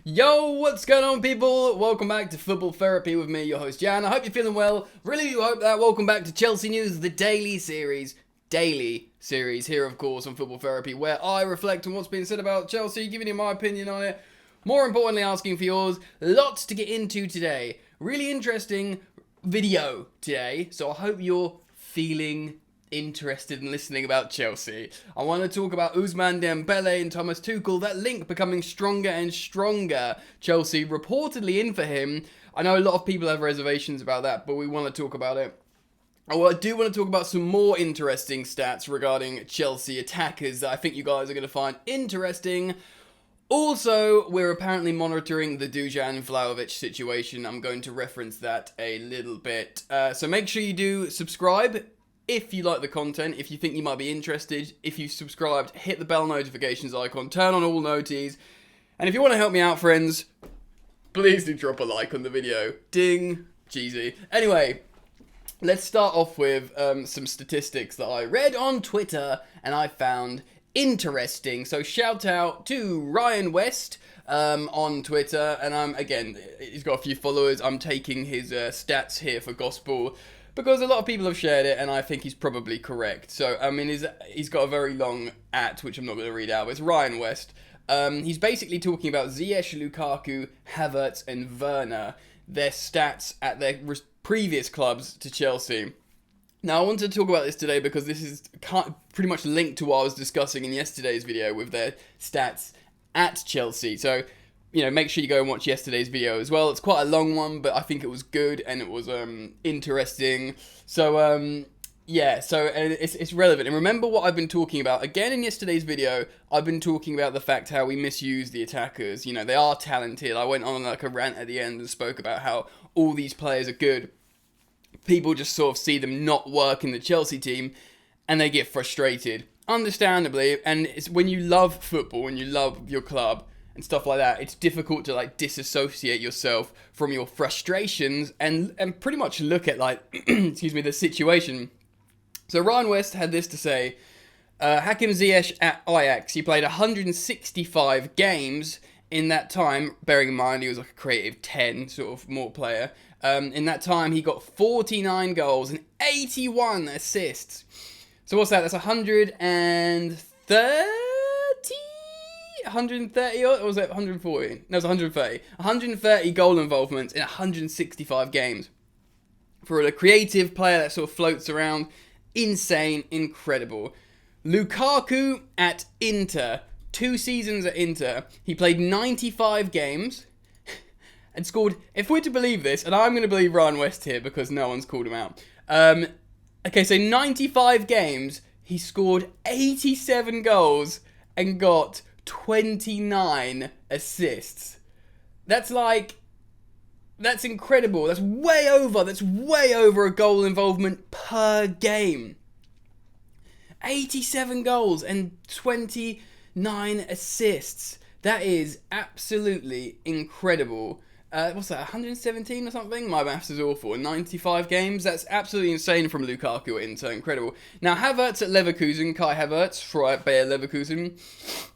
Yo, what's going on, people? Welcome back to Football Therapy with me, your host Jan. I hope you're feeling well. Really do hope that. Welcome back to Chelsea News, the daily series here, of course, on Football Therapy, where I reflect on what's been said about Chelsea, giving you my opinion on it. More importantly, asking for yours. Lots to get into today. Really interesting video today, so I hope you're feeling interested in listening about Chelsea. I want to talk about Ousmane Dembele and Thomas Tuchel, that link becoming stronger and stronger. Chelsea reportedly in for him. I know a lot of people have reservations about that, but we want to talk about it. I do want to talk about some more interesting stats regarding Chelsea attackers that I think you guys are going to find interesting. Also, we're apparently monitoring the Dušan Vlahović situation. I'm going to reference that a little bit. So make sure you do subscribe if you like the content, if you think you might be interested. If you've subscribed, hit the bell notifications icon, turn on all noties. And if you want to help me out, friends, please do drop a like on the video. Ding. Cheesy. Anyway, let's start off with some statistics that I read on Twitter and I found interesting. So shout out to Ryan West on Twitter, and again, he's got a few followers. I'm taking his stats here for gospel, because a lot of people have shared it, and I think he's probably correct. So, I mean, he's got a very long which I'm not going to read out, but it's Ryan West. He's basically talking about Ziyech, Lukaku, Havertz, and Werner, their stats at their previous clubs to Chelsea. Now, I wanted to talk about this today because this is pretty much linked to what I was discussing in yesterday's video with their stats at Chelsea. So, you know, make sure you go and watch yesterday's video as well. It's quite a long one, but I think it was good and it was interesting. So, yeah, so it's relevant. And remember what I've been talking about. Again, in yesterday's video, I've been talking about the fact how we misuse the attackers. You know, they are talented. I went on like a rant at the end and spoke about how all these players are good. People just sort of see them not work in the Chelsea team and they get frustrated. Understandably, and it's when you love football, when you love your club and stuff like that, it's difficult to like disassociate yourself from your frustrations and pretty much look at like, excuse me, the situation. So Ryan West had this to say: Hakim Ziyech at Ajax, he played 165 games in that time, bearing in mind he was like a creative 10 sort of more player. In that time, he got 49 goals and 81 assists. So what's that? That's 130? 130 or was it 140? No, it was 130. 130 goal involvements in 165 games. For a creative player that sort of floats around, insane, incredible. Lukaku at Inter, 2 seasons at Inter, he played 95 games and scored, if we're to believe this, and I'm going to believe Ryan West here because no one's called him out. Okay, so 95 games, he scored 87 goals and got 29 assists. That's incredible. That's way over a goal involvement per game. 87 goals and 29 assists. That is absolutely incredible. What's that, 117 or something? My maths is awful. In 95 games, that's absolutely insane from Lukaku at Inter. Incredible. Now, Havertz at Leverkusen, Kai Havertz for Bayer Leverkusen.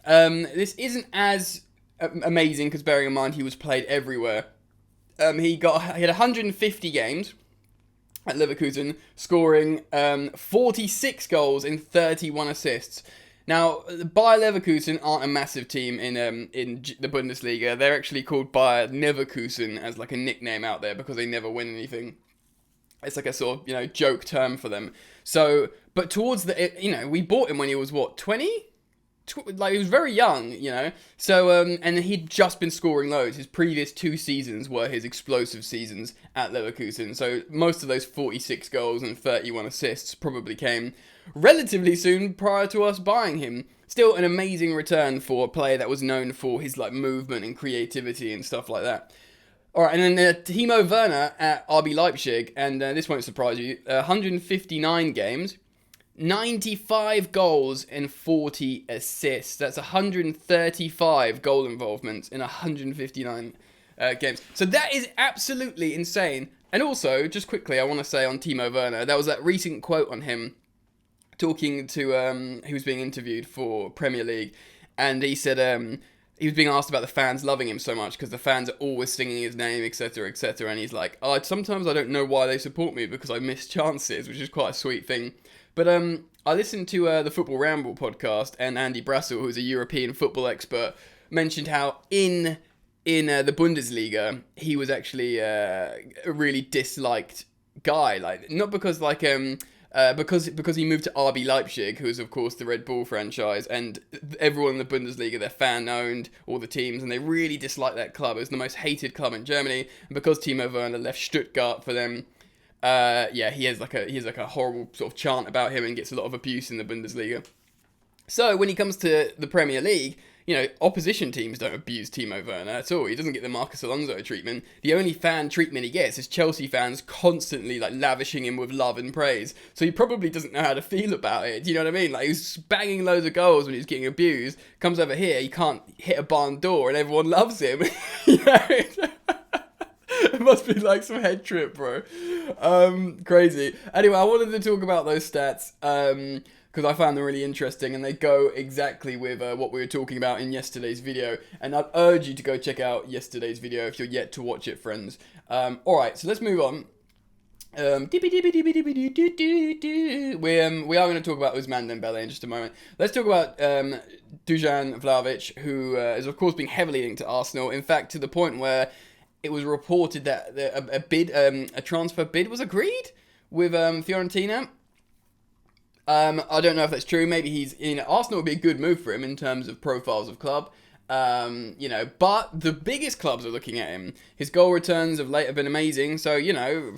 This isn't as amazing because bearing in mind he was played everywhere. He had 150 games at Leverkusen, scoring 46 goals and 31 assists. Now, Bayer Leverkusen aren't a massive team in the Bundesliga. They're actually called Bayer Leverkusen as like a nickname out there because they never win anything. It's like a sort of, you know, joke term for them. So, but towards we bought him when he was what, 20? Like, he was very young, you know. So, and he'd just been scoring loads. His previous 2 seasons were his explosive seasons at Leverkusen. So, most of those 46 goals and 31 assists probably came relatively soon prior to us buying him. Still an amazing return for a player that was known for his like movement and creativity and stuff like that. Alright, and then Timo Werner at RB Leipzig, and this won't surprise you, 159 games, 95 goals and 40 assists. That's 135 goal involvements in 159 games. So that is absolutely insane. And also, just quickly, I want to say on Timo Werner, there was that recent quote on him talking to, he was being interviewed for Premier League, and he said, he was being asked about the fans loving him so much because the fans are always singing his name, etc., etc. And he's like, oh, sometimes I don't know why they support me because I miss chances, which is quite a sweet thing. But I listened to the Football Ramble podcast, and Andy Brassel, who's a European football expert, mentioned how in the Bundesliga he was actually a really disliked guy, like not because because he moved to RB Leipzig, who is of course the Red Bull franchise, and everyone in the Bundesliga, they're fan-owned, all the teams, and they really dislike that club. It was the most hated club in Germany, and because Timo Werner left Stuttgart for them, he has like a horrible sort of chant about him and gets a lot of abuse in the Bundesliga. So when he comes to the Premier League, opposition teams don't abuse Timo Werner at all. He doesn't get the Marcus Alonso treatment. The only fan treatment he gets is Chelsea fans constantly like lavishing him with love and praise. So he probably doesn't know how to feel about it. Do you know what I mean? Like, he's banging loads of goals when he's getting abused. Comes over here, he can't hit a barn door, and everyone loves him. It must be like some head trip, bro. Crazy. Anyway, I wanted to talk about those stats. Because I found them really interesting, and they go exactly with what we were talking about in yesterday's video. And I'd urge you to go check out yesterday's video if you're yet to watch it, friends. Alright, so let's move on. We are going to talk about Ousmane Dembele in just a moment. Let's talk about Dušan Vlahović, who is of course being heavily linked to Arsenal. In fact, to the point where it was reported that a transfer bid was agreed with Fiorentina. I don't know if that's true. Maybe Arsenal would be a good move for him in terms of profiles of club. But the biggest clubs are looking at him. His goal returns of late have been amazing. So, anyway,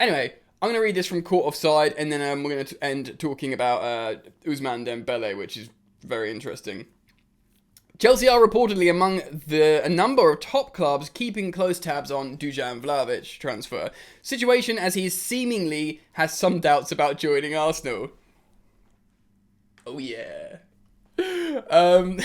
I'm going to read this from Court Offside, and then we're going to end talking about Ousmane Dembele, which is very interesting. Chelsea are reportedly among a number of top clubs keeping close tabs on Dušan Vlahović transfer situation, as he seemingly has some doubts about joining Arsenal. Oh yeah. The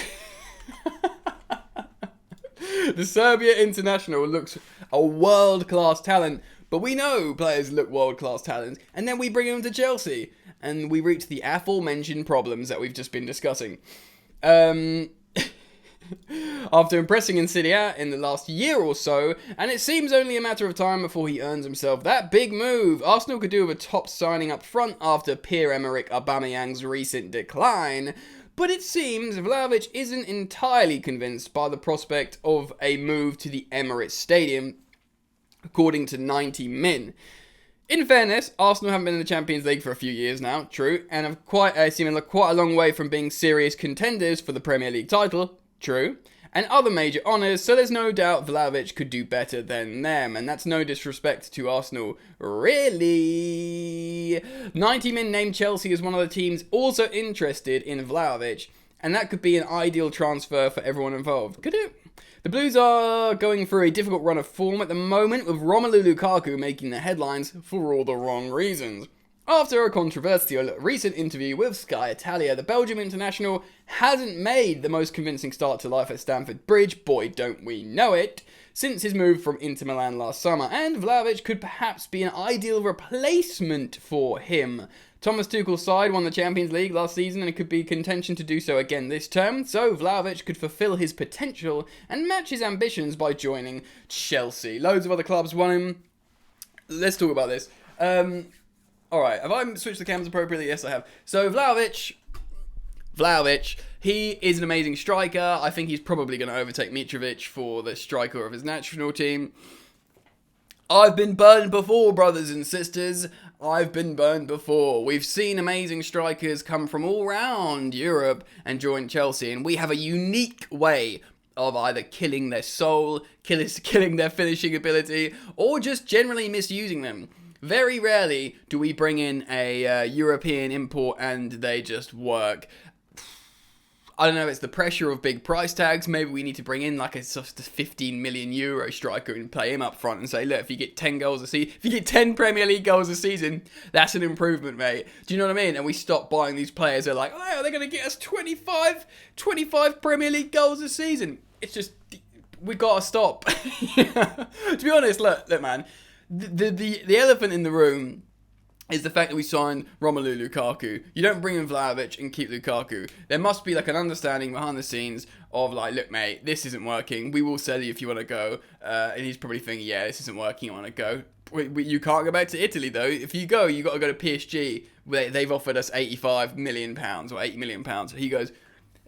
Serbia international looks a world-class talent, but we know players look world-class talent, and then we bring them to Chelsea, and we reach the aforementioned problems that we've just been discussing. After impressing in Serie A in the last year or so, and it seems only a matter of time before he earns himself that big move, Arsenal could do with a top signing up front after Pierre-Emerick Aubameyang's recent decline, but it seems Vlahović isn't entirely convinced by the prospect of a move to the Emirates Stadium, according to 90 Min. In fairness, Arsenal haven't been in the Champions League for a few years now, true, and have quite a long way from being serious contenders for the Premier League title, true, and other major honours, so there's no doubt Vlahović could do better than them, and that's no disrespect to Arsenal, really. 90 Min named Chelsea as one of the teams also interested in Vlahović, and that could be an ideal transfer for everyone involved. Could it? The Blues are going through a difficult run of form at the moment, with Romelu Lukaku making the headlines for all the wrong reasons. After a controversial recent interview with Sky Italia, the Belgium international hasn't made the most convincing start to life at Stamford Bridge, boy don't we know it, since his move from Inter Milan last summer, and Vlahović could perhaps be an ideal replacement for him. Thomas Tuchel's side won the Champions League last season and it could be contention to do so again this term, so Vlahović could fulfill his potential and match his ambitions by joining Chelsea. Loads of other clubs want him. Let's talk about this. Alright, have I switched the cameras appropriately? Yes, I have. So, Vlahović, he is an amazing striker. I think he's probably going to overtake Mitrovic for the striker of his national team. I've been burned before, brothers and sisters. I've been burned before. We've seen amazing strikers come from all around Europe and join Chelsea, and we have a unique way of either killing their soul, killing their finishing ability, or just generally misusing them. Very rarely do we bring in a European import and they just work. I don't know, it's the pressure of big price tags. Maybe we need to bring in like a 15 million euro striker and play him up front and say, look, if you get 10 goals a season, if you get 10 Premier League goals a season, that's an improvement, mate. Do you know what I mean? And we stop buying these players. They're like, oh, they're going to get us 25 Premier League goals a season. It's just, we got to stop. To be honest, look, man. The elephant in the room is the fact that we signed Romelu Lukaku. You don't bring in Vlahović and keep Lukaku. There must be like an understanding behind the scenes of like, look, mate, this isn't working. We will sell you if you want to go. And he's probably thinking, yeah, this isn't working. I want to go. You can't go back to Italy though. If you go, you got to go to PSG. They've offered us £85 million or £80 million. So he goes,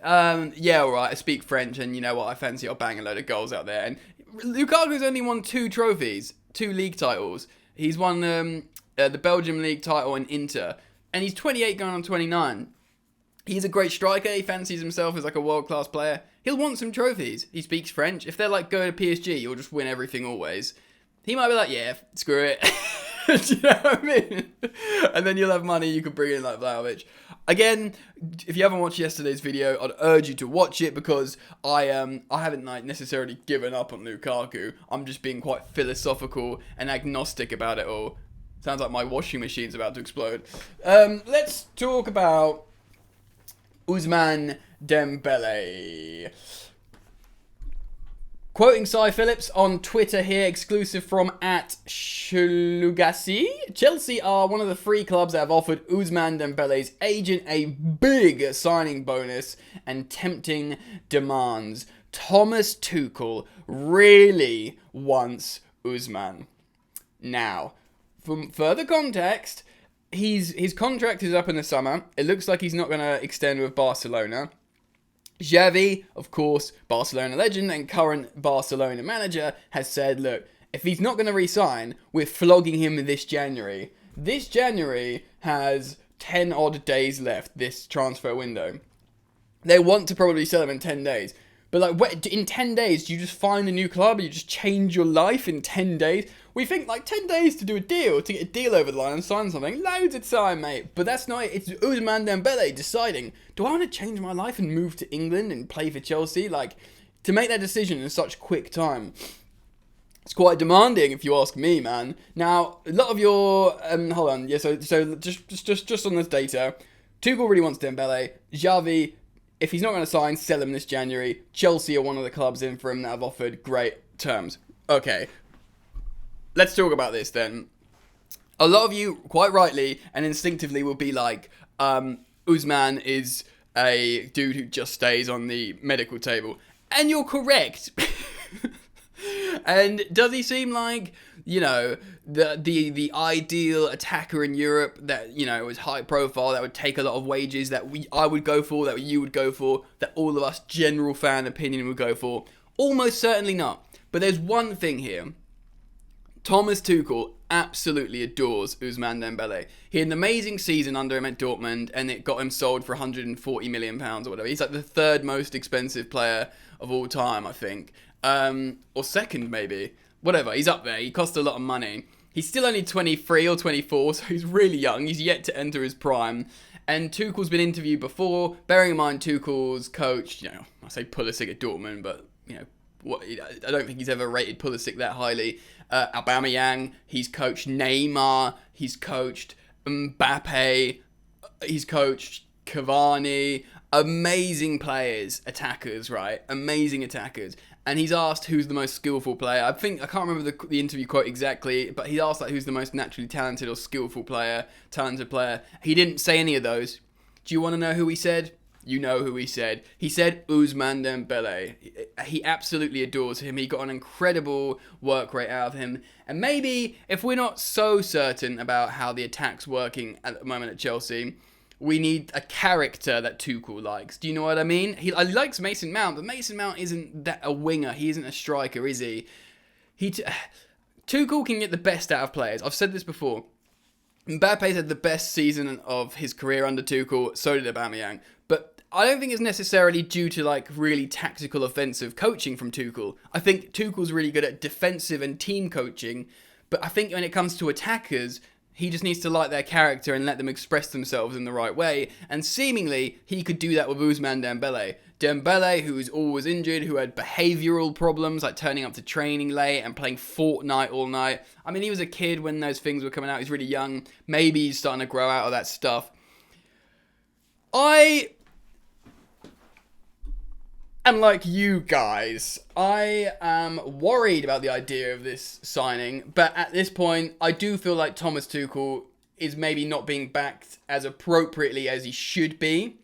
yeah, all right. I speak French, and you know what? I fancy I'll bang a load of goals out there. And Lukaku's only won 2 trophies, 2 league titles. He's won the Belgium league title in Inter, and he's 28 going on 29. He's a great striker. He fancies himself as like a world-class player. He'll want some trophies. He speaks French. If they're like, go to PSG, you'll just win everything always. He might be like, yeah, screw it. Do you know what I mean? And then you'll have money. You could bring in like Vlahović. Again, if you haven't watched yesterday's video, I'd urge you to watch it, because I haven't like necessarily given up on Lukaku. I'm just being quite philosophical and agnostic about it all. Sounds like my washing machine's about to explode. Let's talk about Ousmane Dembele. Quoting Cy Phillips on Twitter here, exclusive from @Shulugasi. Chelsea are one of the 3 clubs that have offered Ousmane Dembele's agent a big signing bonus and tempting demands. Thomas Tuchel really wants Ousmane. Now, from further context, his contract is up in the summer. It looks like he's not going to extend with Barcelona. Xavi, of course, Barcelona legend and current Barcelona manager, has said, look, if he's not going to re-sign, we're flogging him this January. This January has 10 odd days left, this transfer window. They want to probably sell him in 10 days. But like, in 10 days, do you just find a new club? You just change your life in 10 days? We think like 10 days to do a deal, to get a deal over the line and sign something. Loads of time, mate. But that's not it. It's Ousmane Dembele deciding, do I want to change my life and move to England and play for Chelsea? Like, to make that decision in such quick time, it's quite demanding, if you ask me, man. Now, a lot of your hold on, yeah. So just on this data, Tuchel really wants Dembele. Xavi, if he's not going to sign, sell him this January. Chelsea are one of the clubs in for him that have offered great terms. Okay, let's talk about this then. A lot of you, quite rightly and instinctively, will be like, Ousmane is a dude who just stays on the medical table. And you're correct. And does he seem like, you know, the ideal attacker in Europe that, you know, is high profile, that would take a lot of wages, that I would go for, that you would go for, that all of us general fan opinion would go for? Almost certainly not. But there's one thing here. Thomas Tuchel absolutely adores Ousmane Dembele. He had an amazing season under him at Dortmund, and it got him sold for £140 million or whatever. He's like the 3rd most expensive player of all time, I think. Or 2nd maybe. Whatever, he's up there. He cost a lot of money. He's still only 23 or 24, so he's really young. He's yet to enter his prime. And Tuchel's been interviewed before. Bearing in mind Tuchel's coach, you know, I say Pulisic at Dortmund, but, you know, I don't think he's ever rated Pulisic that highly. Aubameyang, he's coached Neymar, he's coached Mbappe, he's coached Cavani. Amazing players, attackers, right? Amazing attackers. And he's asked who's the most skillful player. I can't remember the interview quote exactly, but he asked like who's the most naturally talented or skillful player, talented player. He didn't say any of those. Do you want to know who he said? You know who he said. He said Ousmane Dembele. He absolutely adores him. He got an incredible work rate out of him. And maybe if we're not so certain about how the attack's working at the moment at Chelsea, we need a character that Tuchel likes. Do you know what I mean? He likes Mason Mount, but Mason Mount isn't that a winger. He isn't a striker, is he? Tuchel can get the best out of players. I've said this before. Mbappe's had the best season of his career under Tuchel. So did Aubameyang. But I don't think it's necessarily due to like really tactical offensive coaching from Tuchel. I think Tuchel's really good at defensive and team coaching. But I think when it comes to attackers, he just needs to like their character and let them express themselves in the right way. And seemingly, he could do that with Ousmane Dembele. Dembele, who was always injured, who had behavioural problems, like turning up to training late and playing Fortnite all night. I mean, he was a kid when those things were coming out. He's really young. Maybe he's starting to grow out of that stuff. And like you guys, I am worried about the idea of this signing, but at this point, I do feel like Thomas Tuchel, is maybe not being backed as appropriately as he should be.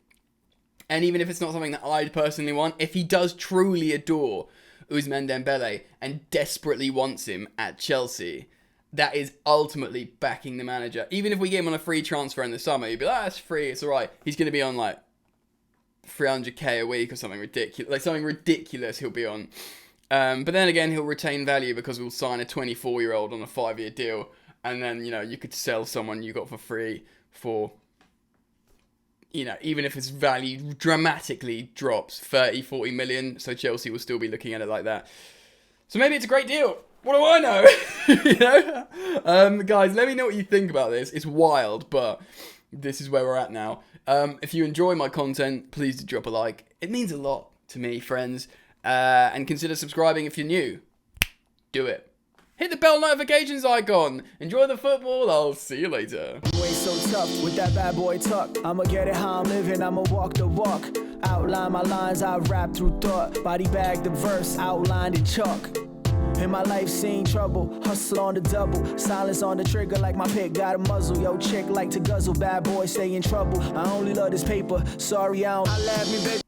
And even if it's not something that I'd personally want, if he does truly adore Ousmane Dembele and desperately wants him at Chelsea, that is ultimately backing the manager. Even if we get him on a free transfer in the summer, you'd be like, it's free, it's alright. He's going to be on like 300k a week or something ridiculous. Like something ridiculous he'll be on. But then again, he'll retain value because we'll sign a 24-year-old on a 5-year deal. And then, you could sell someone you got for free for, even if his value dramatically drops 30, 40 million. So Chelsea will still be looking at it like that. So maybe it's a great deal. What do I know? Guys, let me know what you think about this. It's wild, but this is where we're at now. If you enjoy my content, please do drop a like. It means a lot to me, friends. And consider subscribing if you're new. Do it. Hit the bell notifications icon. Enjoy the football. I'll see you later. Way so tough with that bad boy tuck. I'ma get it how I'm living. I'ma walk the walk. Outline my lines. I rap through thought. Body bag the verse. Outlined in chalk. In my life seen trouble, hustle on the double, silence on the trigger like my pick got a muzzle. Yo, chick like to guzzle, bad boy stay in trouble. I only love this paper, sorry I don't. I laugh me, baby.